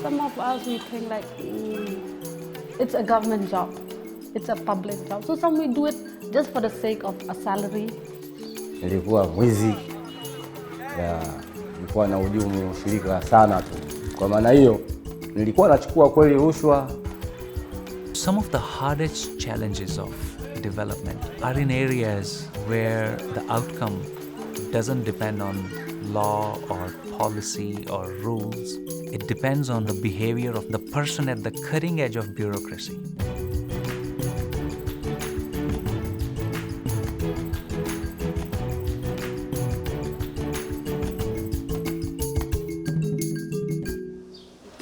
Some of us, we think like, it's a government job. It's a public job. So some we do it just for the sake of a salary. Nilikuwa mwizi, nilikuwa na ujumu ushirika sana tu. Kwa maana hiyo, nilikuwa nachukua kweli rushwa. Some of the hardest challenges of development are in areas where the outcome doesn't depend on law or policy or rules. It depends on the behavior of the person at the cutting edge of bureaucracy.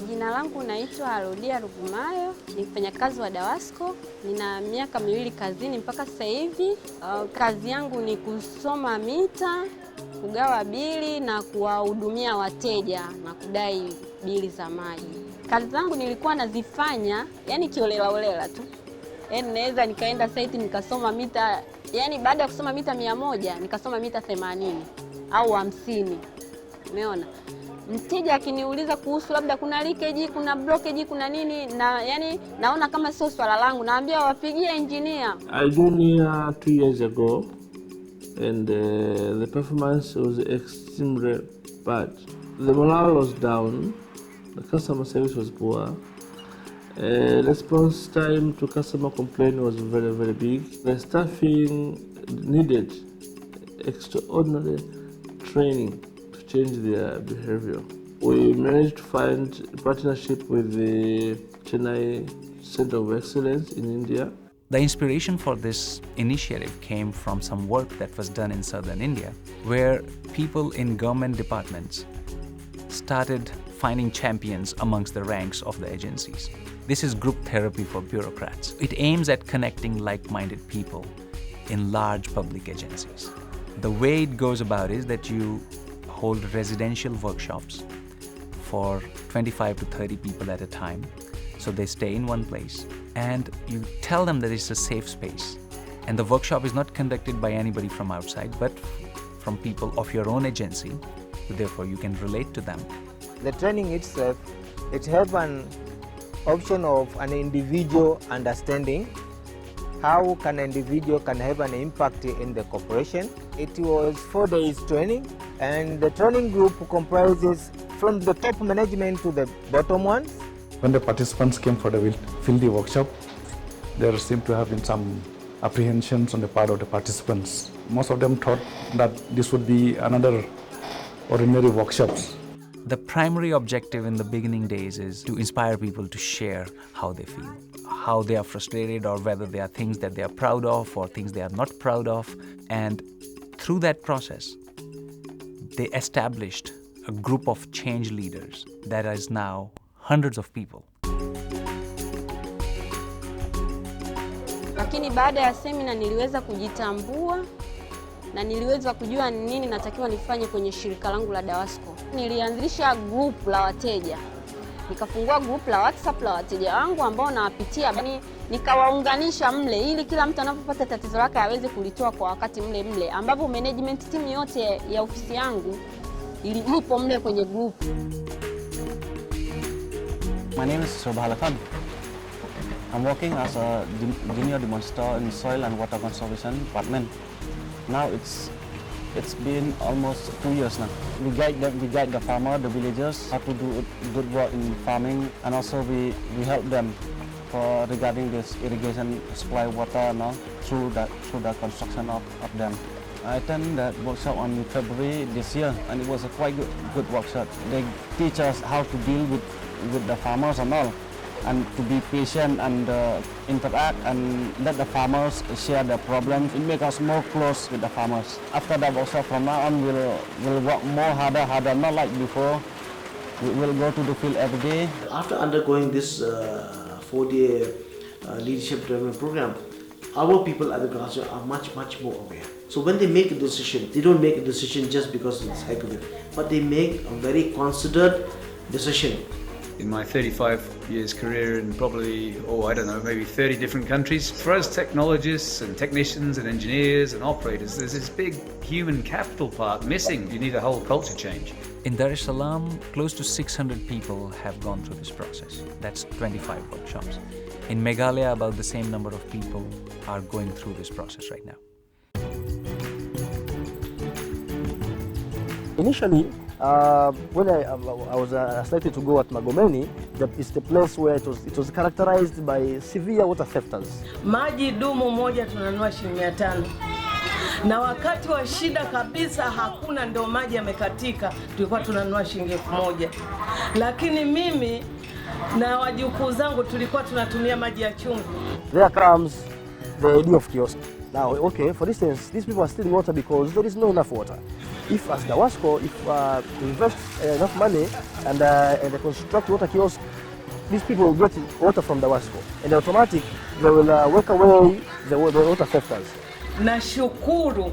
Jina langu naitwa FiLDI Rugumayo, ni mfanyakazi wa Dawasco. Nina miaka 2 kazini mpaka sasa hivi. Kazi yangu ni kusoma mita, kugawa bili na kuwahudumia wateja na kudai bili za maji. Kazi zangu nilikuwa nazifanya yani kiolela tu. Yaani naweza nikaenda site nikasoma mita, yani baada ya kusoma mita 100 nikasoma mita 80 au 50. Umeona? Mteja akiniuliza kuhusu labda kuna leakage, kuna blockage, kuna nini, na yani naona kama sio swala langu, naambia wapigie engineer. I joined here 2 years ago and the performance was extremely bad. The morale was down, the customer service was poor, response time to customer complaint was very, very big. The staffing needed extraordinary training to change their behavior. We managed to find a partnership with the Chennai Center of Excellence in India. The inspiration for this initiative came from some work that was done in southern India, where people in government departments started finding champions amongst the ranks of the agencies. This is group therapy for bureaucrats. It aims at connecting like-minded people in large public agencies. The way it goes about is that you hold residential workshops for 25 to 30 people at a time. So they stay in one place and you tell them that it's a safe space. And the workshop is not conducted by anybody from outside, but from people of your own agency. Therefore, you can relate to them. The training itself, it has an option of an individual understanding. How can an individual can have an impact in the corporation? It was 4 days training, and the training group comprises from the top management to the bottom ones. When the participants came for the FiLDI workshop, there seemed to have been some apprehensions on the part of the participants. Most of them thought that this would be another ordinary workshops. The primary objective in the beginning days is to inspire people to share how they feel, how they are frustrated, or whether there are things that they are proud of or things they are not proud of. And through that process, they established a group of change leaders that is now hundreds of people. Lakini baada ya semina niliweza kujitambua na niliweza kujua nini natakiwa nifanye kwenye shirika langu la Dawasco. Nilianzisha group la wateja. Nikafungua group la WhatsApp la wateja wangu ambao nawapitia, yani nikawaunganisha mle ili kila mtu anapopata tatizo lake aweze kulitoa kwa wakati mle ambapo management team yote ya ofisi yangu ilipo mle kwenye group. My name is Sobhalatan. I'm working as a junior demonstrator in soil and water conservation department. Now it's been almost 2 years now. We guide the farmer, the villagers, how to do good work in farming, and also we help them for regarding this irrigation, supply water now through the construction of them. I attended that workshop on February this year, and it was a quite good workshop. They teach us how to deal with the farmers and all, and to be patient and interact and let the farmers share their problems. It makes us more close with the farmers. After that workshop, from now on, we'll work more harder, not like before. We will go to the field every day. After undergoing this 4-day leadership development program, our people at the grassroots are much more aware. So when they make a decision, they don't make a decision just because it's heck of it, but they make a very considered decision in my 35 years career in probably, I don't know, maybe 30 different countries. For us technologists and technicians and engineers and operators, there's this big human capital part missing. You need a whole culture change. In Dar es Salaam, close to 600 people have gone through this process. That's 25 workshops. In Meghalaya, about the same number of people are going through this process right now. Initially, when I was selected to go at Magomeni, it's the place where it was characterized by severe water thefts. Maji dumu moja tunanunua shilingi 500. Na wakati wa shida kabisa hakuna, ndio maji yamekatika, tulikuwa tunanunua shilingi 1000. Lakini mimi na wajukuu zangu tulikuwa tunatumia maji ya chumvi. There comes the idea of kiosk. Now, okay, for instance, these people are stealing water because there is not enough water. If as Dawasco, if we invest enough money and they construct water kiosk, these people will get water from Dawasco, and automatic they will work away the water thefts. Nashukuru,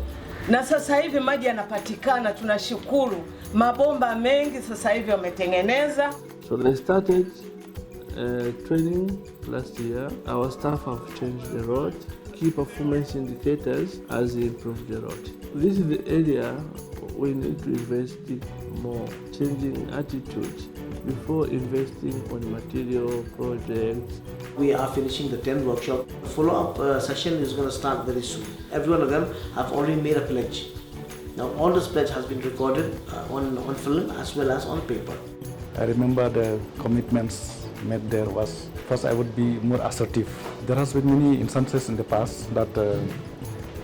na sasa hivi maji yanapatikana, tunashukuru. Mabomba mengi sasa hivi wametengeneza. So they started training last year. Our staff have changed the road. Key performance indicators as we improve the road. This is the area we need to invest more, changing attitudes before investing on material projects. We are finishing the 10th workshop. The follow-up session is going to start very soon. Every one of them have already made a pledge. Now all this pledge has been recorded on film as well as on paper. I remember the commitments made there was, first I would be more assertive. There has been many instances in the past that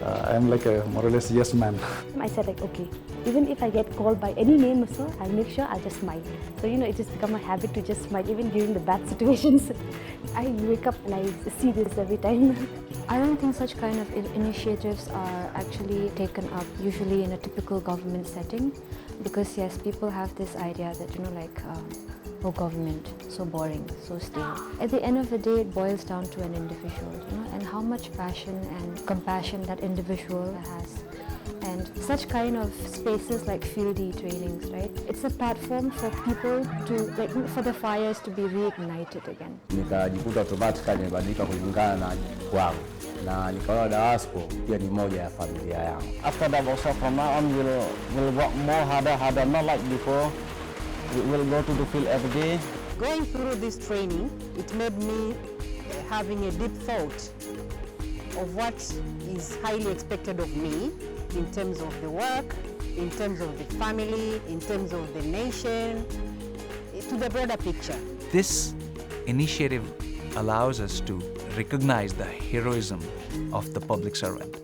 I am like a more or less yes man. I said like, okay, even if I get called by any name or so, I'll make sure I'll just smile. So it just become a habit to just smile even during the bad situations. I wake up and I see this every time. I don't think such kind of initiatives are actually taken up usually in a typical government setting, because yes, people have this idea that oh, government, so boring, so stale. At the end of the day, it boils down to an individual, and how much passion and compassion that individual has. And such kind of spaces like FiLDI trainings, right? It's a platform for people to, for the fires to be reignited again. Nikajikuta automatically nimebadilika kulingana na kwangu, na nikaona Dawasco pia ni moja ya familia yangu. After that workshop, from now on we'll work more harder, not like before. We'll go to the field every day. Going through this training, it made me having a deep thought of what is highly expected of me in terms of the work, in terms of the family, in terms of the nation, to the broader picture. This initiative allows us to recognize the heroism of the public servant.